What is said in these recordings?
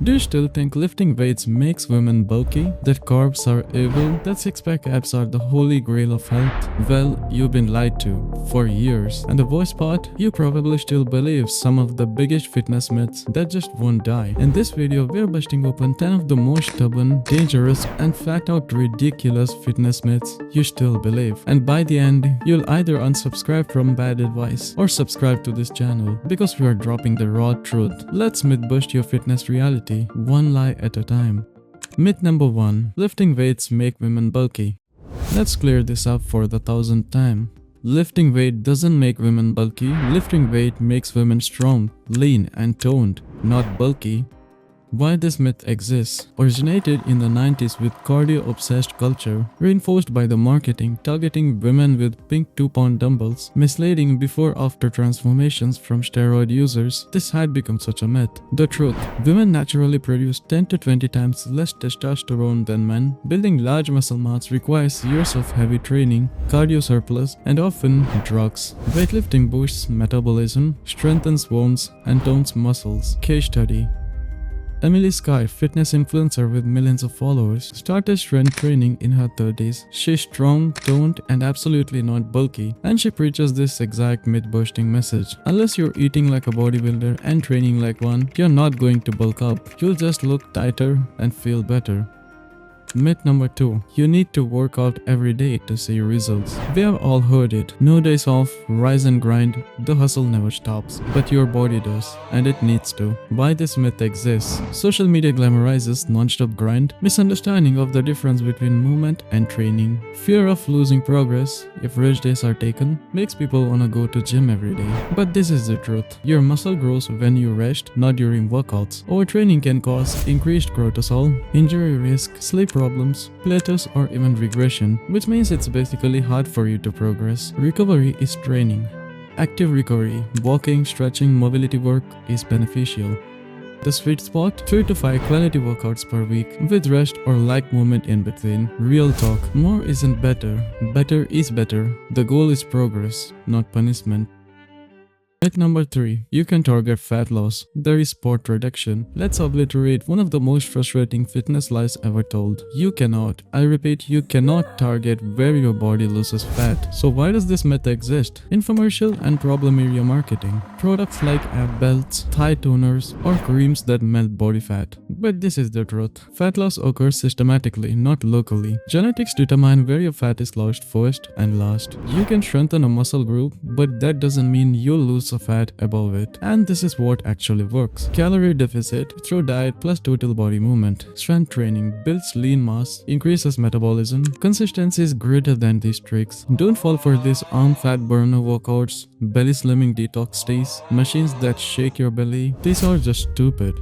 Do you still think lifting weights makes women bulky? That carbs are evil? That six-pack abs are the holy grail of health? Well, you've been lied to for years. And the worst part, you probably still believe some of the biggest fitness myths that just won't die. In this video, we're busting open 10 of the most stubborn, dangerous, and flat-out ridiculous fitness myths you still believe. And by the end, you'll either unsubscribe from bad advice or subscribe to this channel because we are dropping the raw truth. Let's myth bust your fitness reality, one lie at a time. Myth number 1. Lifting weights make women bulky. Let's clear this up for the 1000th time. Lifting weight doesn't make women bulky. Lifting weight makes women strong, lean, and toned, not bulky. Why this myth exists originated in the 90s with cardio-obsessed culture, reinforced by the marketing targeting women with pink 2-pound dumbbells, misleading before-after transformations from steroid users. This had become such a myth. The truth: women naturally produce 10 to 20 times less testosterone than men. Building large muscle mass requires years of heavy training, cardio surplus, and often drugs. Weightlifting boosts metabolism, strengthens bones, and tones muscles. Case study: Emily Sky, fitness influencer with millions of followers, started strength training in her 30s. She's strong, toned, and absolutely not bulky. And she preaches this exact myth-busting message. Unless you're eating like a bodybuilder and training like one, you're not going to bulk up. You'll just look tighter and feel better. Myth number 2. You need to work out every day to see results. We have all heard it. No days off, rise and grind, the hustle never stops. But your body does, and it needs to. Why this myth exists? Social media glamorizes non-stop grind, misunderstanding of the difference between movement and training, fear of losing progress if rest days are taken, makes people wanna go to gym every day. But this is the truth. Your muscle grows when you rest, not during workouts. Overtraining can cause increased cortisol, injury risk, sleep problems, plateaus, or even regression, which means it's basically hard for you to progress. Recovery is training. Active recovery, walking, stretching, mobility work is beneficial. The sweet spot: 3 to 5 quality workouts per week with rest or light movement in between. Real talk: more isn't better. Better is better. The goal is progress, not punishment. Myth number 3. You can target fat loss. There is sport reduction. Let's obliterate one of the most frustrating fitness lies ever told. You cannot, I repeat, you cannot target where your body loses fat. So why does this myth exist? Infomercial and problem area marketing. Products like ab belts, thigh toners, or creams that melt body fat. But this is the truth. Fat loss occurs systematically, not locally. Genetics determine where your fat is lost first and last. You can strengthen a muscle group, but that doesn't mean you'll lose of fat above it. And this is what actually works. Calorie deficit through diet plus total body movement. Strength training builds lean mass, increases metabolism. Consistency is greater than these tricks. Don't fall for these arm fat burner workouts, belly slimming detox days, machines that shake your belly. These are just stupid.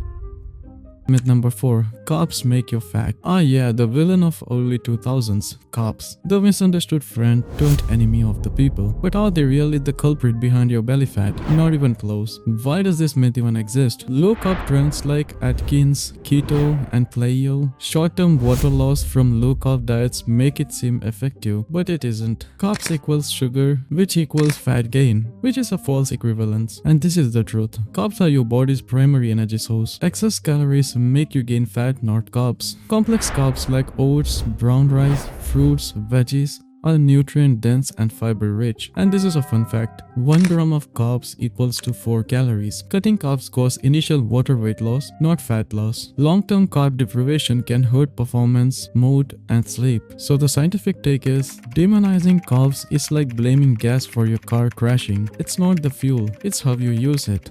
Myth number 4. Carbs make you fat. Ah yeah, the villain of early 2000s, carbs. The misunderstood friend turned enemy of the people. But are they really the culprit behind your belly fat? Not even close. Why does this myth even exist? Low carb trends like Atkins, keto, and paleo, short-term water loss from low carb diets make it seem effective, but it isn't. Carbs equals sugar, which equals fat gain, which is a false equivalence. And this is the truth. Carbs are your body's primary energy source. Excess calories make you gain fat, not carbs. Complex carbs like oats, brown rice, fruits, veggies are nutrient dense and fiber rich. And this is a fun fact: 1 gram of carbs equals to 4 calories. Cutting carbs causes initial water weight loss, not fat loss. Long-term carb deprivation can hurt performance, mood, and sleep. So the scientific take is, demonizing carbs is like blaming gas for your car crashing. It's not the fuel, it's how you use it.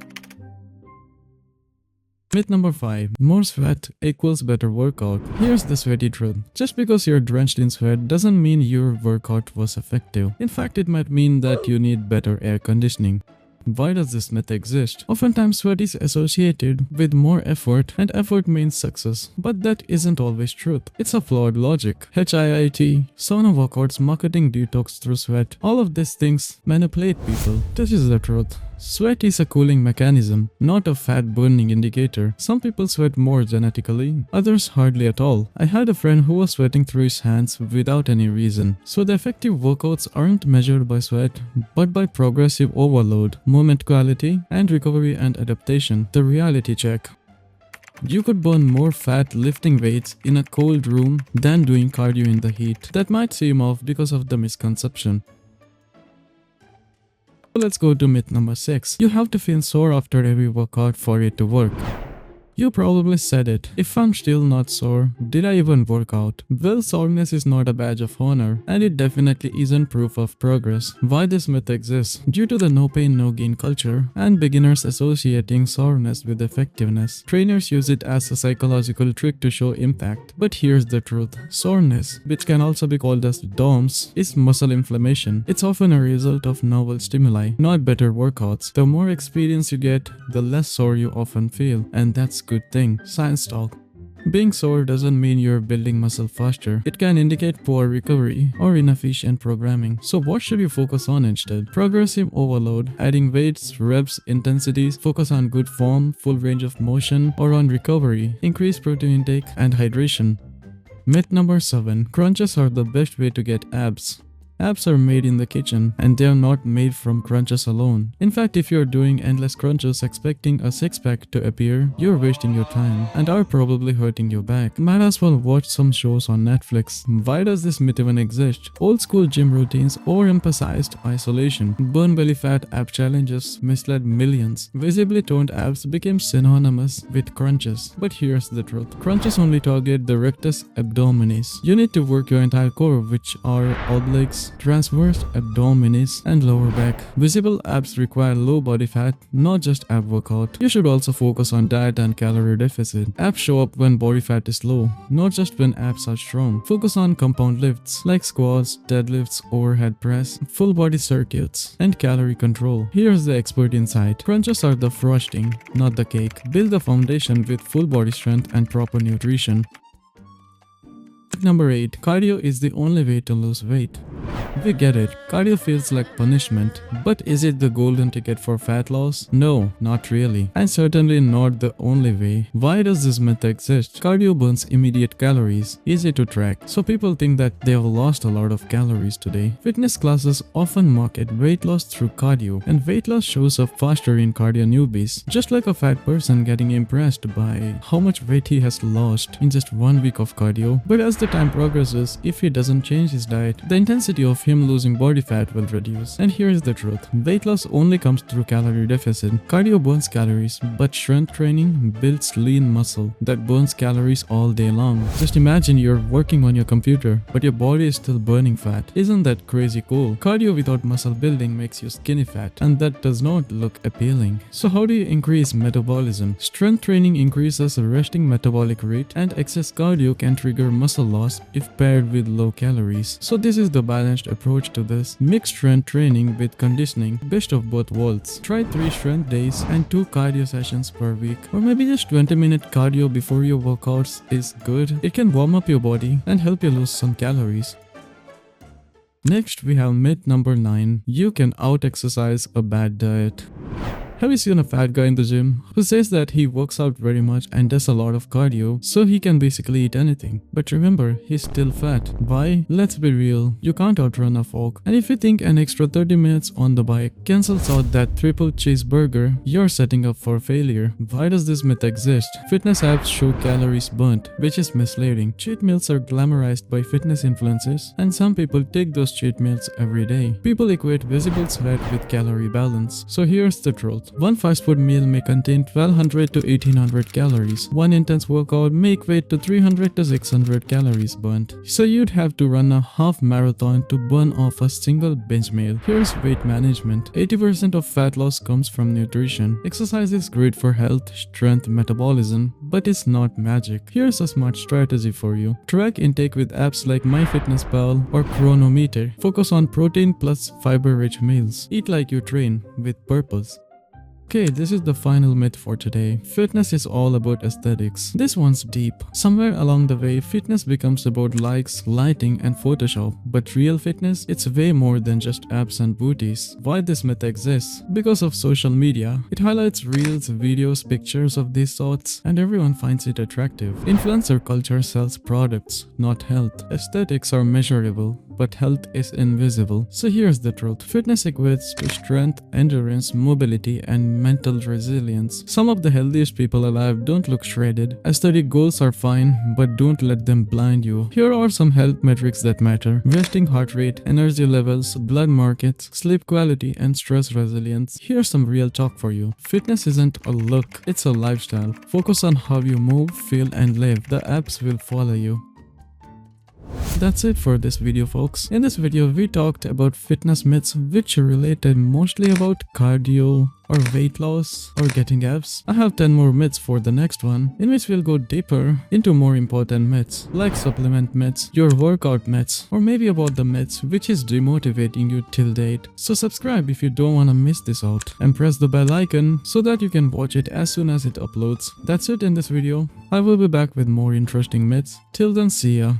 Myth number 5. More sweat equals better workout. Here's the sweaty truth. Just because you're drenched in sweat doesn't mean your workout was effective. In fact, it might mean that you need better air conditioning. Why does this myth exist? Oftentimes sweat is associated with more effort, and effort means success. But that isn't always truth. It's a flawed logic. HIIT, sauna workouts, marketing detox through sweat, all of these things manipulate people. This is the truth. Sweat is a cooling mechanism, not a fat burning indicator. Some people sweat more genetically, others hardly at all. I had a friend who was sweating through his hands without any reason. So the effective workouts aren't measured by sweat, but by progressive overload, movement quality, and recovery and adaptation. The reality check. You could burn more fat lifting weights in a cold room than doing cardio in the heat. That might seem off because of the misconception. Let's go to myth number 6. You have to feel sore after every workout for it to work. You probably said it. If I'm still not sore, did I even work out? Well, soreness is not a badge of honor, and it definitely isn't proof of progress. Why this myth exists? Due to the no pain no gain culture and beginners associating soreness with effectiveness. Trainers use it as a psychological trick to show impact. But here's the truth. Soreness, which can also be called as DOMS, is muscle inflammation. It's often a result of novel stimuli, not better workouts. The more experience you get, the less sore you often feel, and that's good thing. Science talk. Being sore doesn't mean you're building muscle faster. It can indicate poor recovery or inefficient programming. So what should you focus on instead? Progressive overload, adding weights, reps, intensities, focus on good form, full range of motion, or on recovery, increase protein intake and hydration. Myth number 7. Crunches are the best way to get abs. Abs are made in the kitchen, and they are not made from crunches alone. In fact, if you're doing endless crunches expecting a six-pack to appear, you're wasting your time and are probably hurting your back. Might as well watch some shows on Netflix. Why does this myth even exist? Old school gym routines overemphasized isolation. Burn belly fat ab challenges misled millions. Visibly toned abs became synonymous with crunches. But here's the truth. Crunches only target the rectus abdominis. You need to work your entire core, which are obliques, transverse abdominis, and lower back. Visible abs require low body fat, not just ab workout. You should also focus on diet and calorie deficit. Abs show up when body fat is low, not just when abs are strong. Focus on compound lifts like squats, deadlifts, overhead press, full body circuits, and calorie control. Here's the expert insight. Crunches are the frosting, not the cake. Build the foundation with full body strength and proper nutrition. Number 8. Cardio is the only way to lose weight. We get it, cardio feels like punishment, but is it the golden ticket for fat loss? No, not really, and certainly not the only way. Why does this myth exist? Cardio burns immediate calories, easy to track, so people think that they have lost a lot of calories today. Fitness classes often market weight loss through cardio, and weight loss shows up faster in cardio newbies, just like a fat person getting impressed by how much weight he has lost in just 1 week of cardio. But as the time progresses, if he doesn't change his diet, the intensity of him losing body fat will reduce. And here's the truth. Weight loss only comes through calorie deficit. Cardio burns calories, but strength training builds lean muscle that burns calories all day long. Just imagine you're working on your computer, but your body is still burning fat. Isn't that crazy cool? Cardio without muscle building makes you skinny fat, and that does not look appealing. So how do you increase metabolism? Strength training increases resting metabolic rate, and excess cardio can trigger muscle loss if paired with low calories. So this is the balanced approach to this. Mix strength training with conditioning, best of both worlds. Try 3 strength days and 2 cardio sessions per week, or maybe just 20-minute cardio before your workouts is good. It can warm up your body and help you lose some calories. Next, we have myth number 9. You can out-exercise a bad diet. Have you seen a fat guy in the gym who says that he works out very much and does a lot of cardio so he can basically eat anything? But remember, he's still fat. Why? Let's be real, you can't outrun a fog. And if you think an extra 30 minutes on the bike cancels out that triple cheeseburger, you're setting up for failure. Why does this myth exist? Fitness apps show calories burnt, which is misleading. Cheat meals are glamorized by fitness influencers, and some people take those cheat meals every day. People equate visible sweat with calorie balance. So here's the truth. One fast food meal may contain 1200 to 1800 calories. One intense workout may equate to 300 to 600 calories burnt. So you'd have to run a half marathon to burn off a single binge meal. Here's weight management. 80% of fat loss comes from nutrition. Exercise is great for health, strength, metabolism, but it's not magic. Here's a smart strategy for you. Track intake with apps like MyFitnessPal or Chronometer. Focus on protein plus fiber-rich meals. Eat like you train, with purpose. Okay, this is the final myth for today. Fitness is all about aesthetics. This one's deep. Somewhere along the way, fitness becomes about likes, lighting, and Photoshop. But real fitness, it's way more than just abs and booties. Why this myth exists? Because of social media. It highlights reels, videos, pictures of these sorts, and everyone finds it attractive. Influencer culture sells products, not health. Aesthetics are measurable, but health is invisible. So here's the truth. Fitness equates to strength, endurance, mobility, and mental resilience. Some of the healthiest people alive don't look shredded. Aesthetic goals are fine, but don't let them blind you. Here are some health metrics that matter: resting heart rate, energy levels, blood markets, sleep quality, and stress resilience. Here's some real talk for you. Fitness isn't a look, it's a lifestyle. Focus on how you move, feel, and live. The apps will follow you. That's it for this video, folks. In this video, we talked about fitness myths which related mostly about cardio or weight loss or getting abs. I have 10 more myths for the next one, in which we'll go deeper into more important myths like supplement myths, your workout myths, or maybe about the myths which is demotivating you till date. So subscribe if you don't want to miss this out, and press the bell icon so that you can watch it as soon as it uploads. That's it in this video. I will be back with more interesting myths. Till then, see ya.